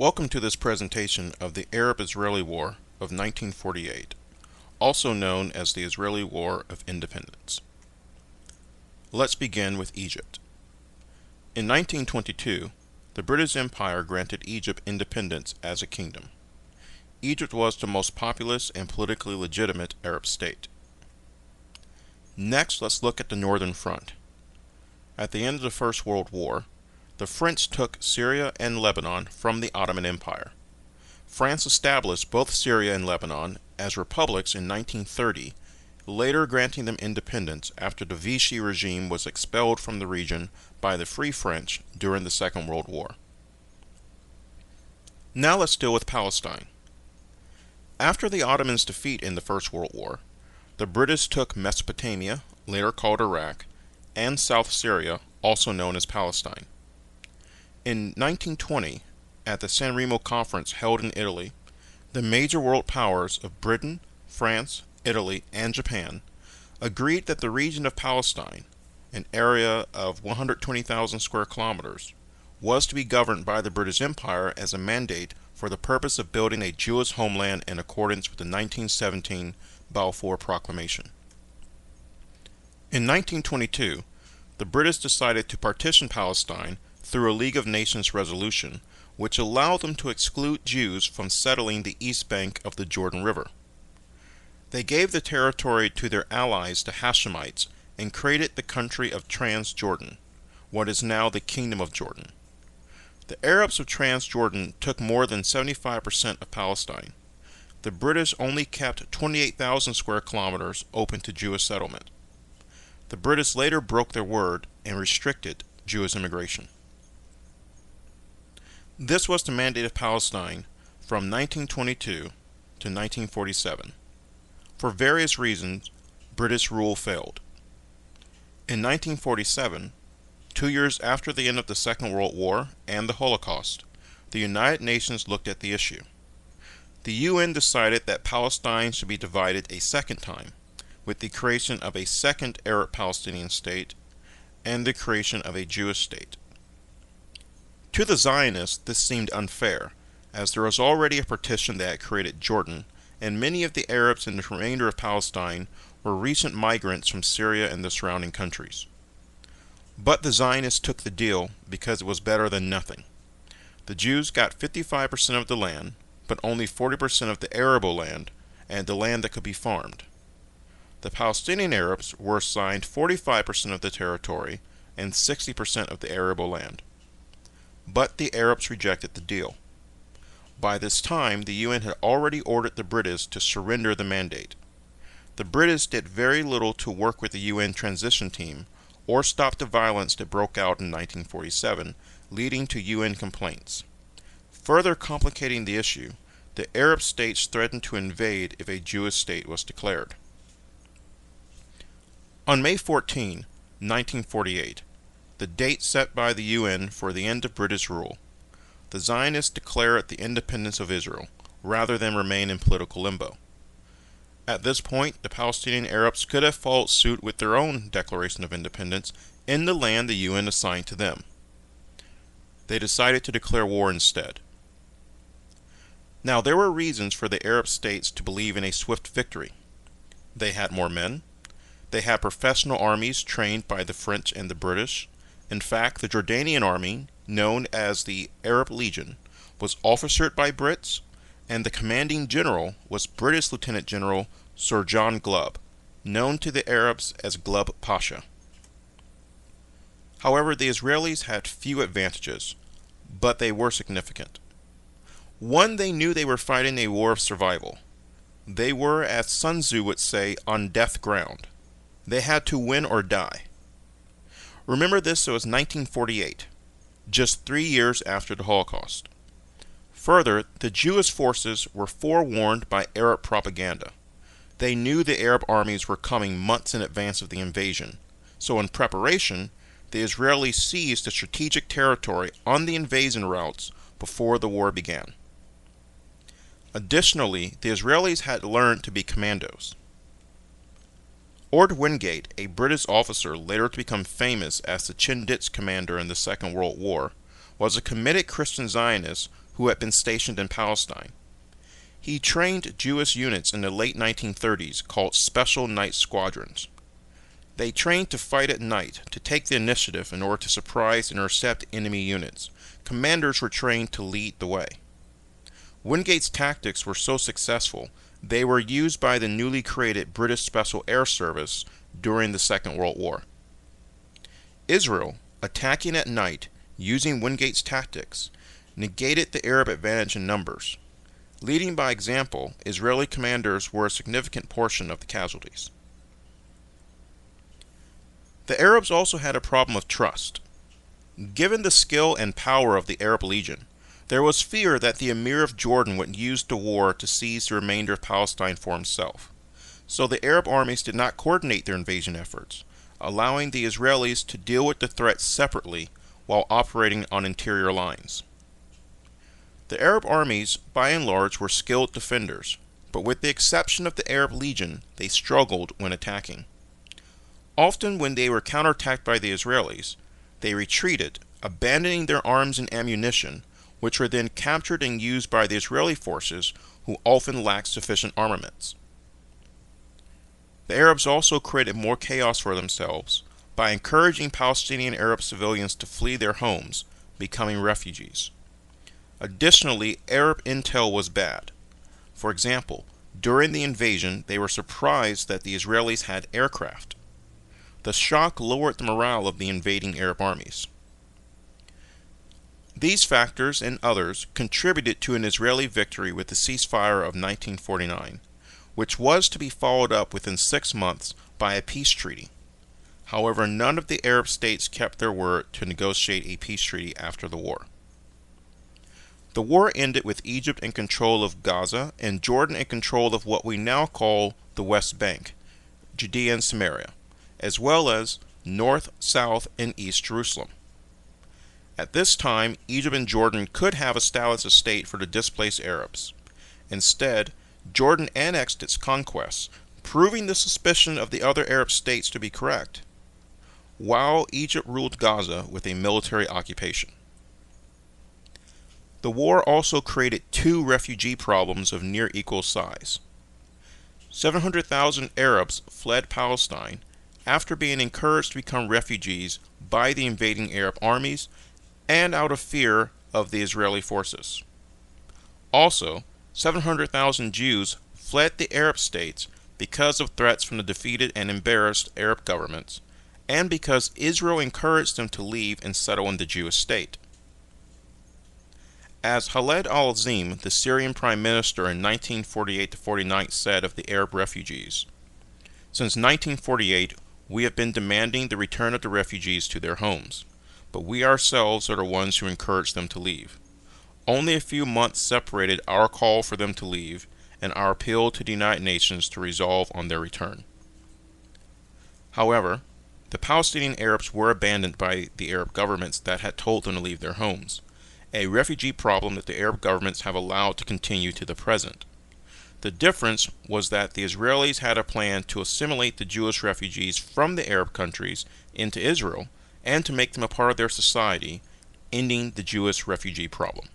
Welcome to this presentation of the Arab-Israeli War of 1948, also known as the Israeli War of Independence. Let's begin with Egypt. In 1922, the British Empire granted Egypt independence as a kingdom. Egypt was the most populous and politically legitimate Arab state. Next, let's look at the Northern Front. At the end of the First World War, the French took Syria and Lebanon from the Ottoman Empire. France established both Syria and Lebanon as republics in 1930, later granting them independence after the Vichy regime was expelled from the region by the Free French during the Second World War. Now let's deal with Palestine. After the Ottomans' defeat in the First World War, the British took Mesopotamia, later called Iraq, and South Syria, also known as Palestine. In 1920, at the San Remo Conference held in Italy, the major world powers of Britain, France, Italy, and Japan agreed that the region of Palestine, an area of 120,000 square kilometers, was to be governed by the British Empire as a mandate for the purpose of building a Jewish homeland in accordance with the 1917 Balfour Proclamation. In 1922, the British decided to partition Palestine through a League of Nations resolution, which allowed them to exclude Jews from settling the east bank of the Jordan River. They gave the territory to their allies, the Hashemites, and created the country of Transjordan, what is now the Kingdom of Jordan. The Arabs of Transjordan took more than 75% of Palestine. The British only kept 28,000 square kilometers open to Jewish settlement. The British later broke their word and restricted Jewish immigration. This was the mandate of Palestine from 1922 to 1947. For various reasons, British rule failed. In 1947, 2 years after the end of the Second World War and the Holocaust, the United Nations looked at the issue. The UN decided that Palestine should be divided a second time, with the creation of a second Arab-Palestinian state and the creation of a Jewish state. To the Zionists, this seemed unfair, as there was already a partition that had created Jordan, and many of the Arabs in the remainder of Palestine were recent migrants from Syria and the surrounding countries. But the Zionists took the deal because it was better than nothing. The Jews got 55% of the land, but only 40% of the arable land, and the land that could be farmed. The Palestinian Arabs were assigned 45% of the territory and 60% of the arable land. But the Arabs rejected the deal. By this time, the UN had already ordered the British to surrender the mandate. The British did very little to work with the UN transition team or stop the violence that broke out in 1947, leading to UN complaints. Further complicating the issue, the Arab states threatened to invade if a Jewish state was declared. On May 14, 1948, the date set by the UN for the end of British rule, the Zionists declared the independence of Israel, rather than remain in political limbo. At this point, the Palestinian Arabs could have followed suit with their own declaration of independence in the land the UN assigned to them. They decided to declare war instead. Now, there were reasons for the Arab states to believe in a swift victory. They had more men. They had professional armies trained by the French and the British. In fact, the Jordanian army, known as the Arab Legion, was officered by Brits, and the commanding general was British Lieutenant General Sir John Glubb, known to the Arabs as Glubb Pasha. However, the Israelis had few advantages, but they were significant. One, they knew they were fighting a war of survival. They were, as Sun Tzu would say, on death ground. They had to win or die. Remember, this was 1948, just 3 years after the Holocaust. Further, the Jewish forces were forewarned by Arab propaganda. They knew the Arab armies were coming months in advance of the invasion, so in preparation, the Israelis seized the strategic territory on the invasion routes before the war began. Additionally, the Israelis had learned to be commandos. Ord Wingate, a British officer later to become famous as the Chinditz commander in the Second World War, was a committed Christian Zionist who had been stationed in Palestine. He trained Jewish units in the late 1930s called Special Night Squadrons. They trained to fight at night, to take the initiative in order to surprise and intercept enemy units. Commanders were trained to lead the way. Wingate's tactics were so successful, they were used by the newly created British Special Air Service during the Second World War. Israel, attacking at night using Wingate's tactics, negated the Arab advantage in numbers. Leading by example, Israeli commanders were a significant portion of the casualties. The Arabs also had a problem of trust. Given the skill and power of the Arab Legion, there was fear that the Emir of Jordan would use the war to seize the remainder of Palestine for himself. So the Arab armies did not coordinate their invasion efforts, allowing the Israelis to deal with the threat separately while operating on interior lines. The Arab armies, by and large, were skilled defenders, but with the exception of the Arab Legion, they struggled when attacking. Often when they were counterattacked by the Israelis, they retreated, abandoning their arms and ammunition, which were then captured and used by the Israeli forces, who often lacked sufficient armaments. The Arabs also created more chaos for themselves by encouraging Palestinian Arab civilians to flee their homes, becoming refugees. Additionally, Arab intel was bad. For example, during the invasion, they were surprised that the Israelis had aircraft. The shock lowered the morale of the invading Arab armies. These factors and others contributed to an Israeli victory with the ceasefire of 1949, which was to be followed up within 6 months by a peace treaty. However, none of the Arab states kept their word to negotiate a peace treaty after the war. The war ended with Egypt in control of Gaza and Jordan in control of what we now call the West Bank, Judea and Samaria, as well as North, South, and East Jerusalem. At this time, Egypt and Jordan could have established a state for the displaced Arabs. Instead, Jordan annexed its conquests, proving the suspicion of the other Arab states to be correct, while Egypt ruled Gaza with a military occupation. The war also created 2 refugee problems of near equal size. 700,000 Arabs fled Palestine after being encouraged to become refugees by the invading Arab armies and out of fear of the Israeli forces. Also, 700,000 Jews fled the Arab states because of threats from the defeated and embarrassed Arab governments, and because Israel encouraged them to leave and settle in the Jewish state. As Khaled al-Azim, the Syrian prime minister in 1948-49 said of the Arab refugees, "Since 1948, we have been demanding the return of the refugees to their homes, but we ourselves are the ones who encouraged them to leave. Only a few months separated our call for them to leave and our appeal to the United Nations to resolve on their return." However, the Palestinian Arabs were abandoned by the Arab governments that had told them to leave their homes, a refugee problem that the Arab governments have allowed to continue to the present. The difference was that the Israelis had a plan to assimilate the Jewish refugees from the Arab countries into Israel and to make them a part of their society, ending the Jewish refugee problem.